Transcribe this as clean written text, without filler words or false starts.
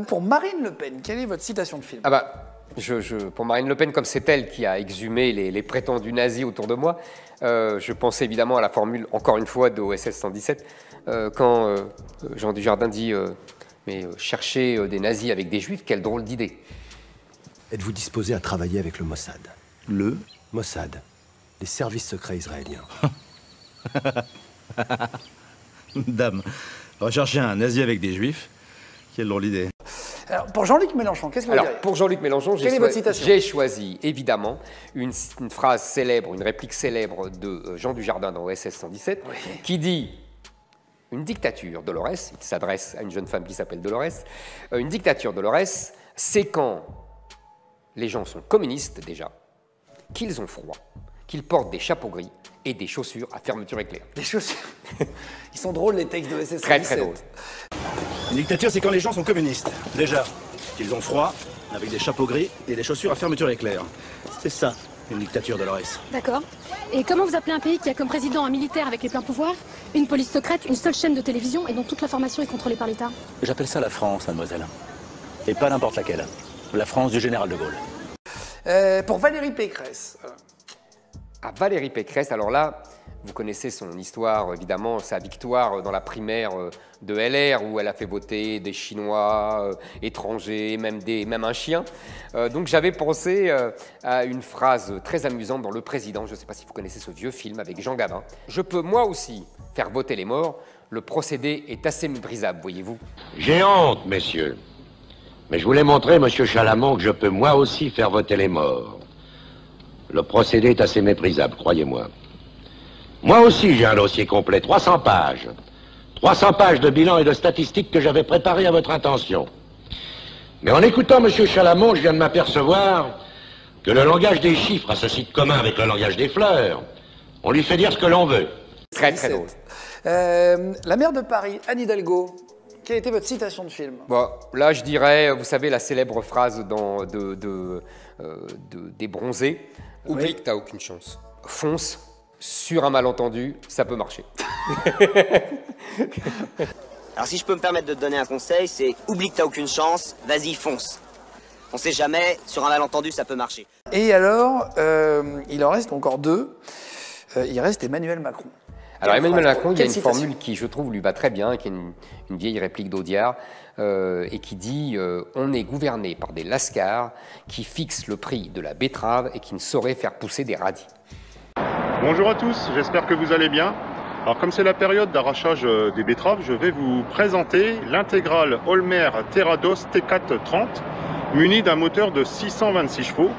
Pour Marine Le Pen, quelle est votre citation de film? Ah bah, pour Marine Le Pen, comme c'est elle qui a exhumé les prétendus nazis autour de moi, je pensais évidemment à la formule, encore une fois, de OSS 117, quand Jean Dujardin dit mais chercher des nazis avec des juifs, quelle drôle d'idée. Êtes-vous disposé à travailler avec le Mossad? Le Mossad, les services secrets israéliens. Dame, rechercher un nazi avec des juifs, quelle drôle d'idée. Alors, pour Jean-Luc Mélenchon, qu'est-ce que vous diriez? Pour Jean-Luc Mélenchon, j'ai choisi évidemment une phrase célèbre, une réplique célèbre de Jean Dujardin dans OSS 117, oui, qui dit une dictature, Dolores, il s'adresse à une jeune femme qui s'appelle Dolores, une dictature, Dolores, c'est quand les gens sont communistes déjà, qu'ils ont froid, qu'ils portent des chapeaux gris et des chaussures à fermeture éclair. Des chaussures. Ils sont drôles les textes de OSS 117. Très très drôles. Une dictature, c'est quand les gens sont communistes. Déjà, qu'ils ont froid, avec des chapeaux gris et des chaussures à fermeture éclair. C'est ça, une dictature, Dolores. D'accord. Et comment vous appelez un pays qui a comme président un militaire avec les pleins pouvoirs, une police secrète, une seule chaîne de télévision et dont toute l'information est contrôlée par l'État? J'appelle ça la France, mademoiselle. Et pas n'importe laquelle. La France du général de Gaulle. Pour Valérie Pécresse. À Valérie Pécresse, alors là, vous connaissez son histoire, évidemment, sa victoire dans la primaire de LR, où elle a fait voter des Chinois, étrangers, même un chien. Donc j'avais pensé à une phrase très amusante dans Le Président, je ne sais pas si vous connaissez ce vieux film avec Jean Gabin. Je peux moi aussi faire voter les morts, le procédé est assez méprisable, voyez-vous. J'ai honte, messieurs. Mais je voulais montrer, monsieur Chalamont, que je peux moi aussi faire voter les morts. Le procédé est assez méprisable, croyez-moi. Moi aussi, j'ai un dossier complet, 300 pages. 300 pages de bilan et de statistiques que j'avais préparées à votre intention. Mais en écoutant monsieur Chalamont, je viens de m'apercevoir que le langage des chiffres a ceci de commun avec le langage des fleurs. On lui fait dire ce que l'on veut. Très très drôle. La maire de Paris, Anne Hidalgo. Quelle était votre citation de film? Bon, là, je dirais, vous savez, la célèbre phrase des Bronzés. Oublie que t'as aucune chance. Fonce, sur un malentendu, ça peut marcher. Alors si je peux me permettre de te donner un conseil, c'est oublie que t'as aucune chance, vas-y, fonce. On sait jamais, sur un malentendu, ça peut marcher. Et alors, il en reste encore deux. Il reste Emmanuel Macron. Alors Emmanuel Macron, il y a une formule qui, je trouve, lui va très bien, qui est une vieille réplique d'Audiard, et qui dit on est gouverné par des lascars qui fixent le prix de la betterave et qui ne sauraient faire pousser des radis. Bonjour à tous, j'espère que vous allez bien. Alors comme c'est la période d'arrachage des betteraves, je vais vous présenter l'intégrale Olmer Terrados T4 30 muni d'un moteur de 626 chevaux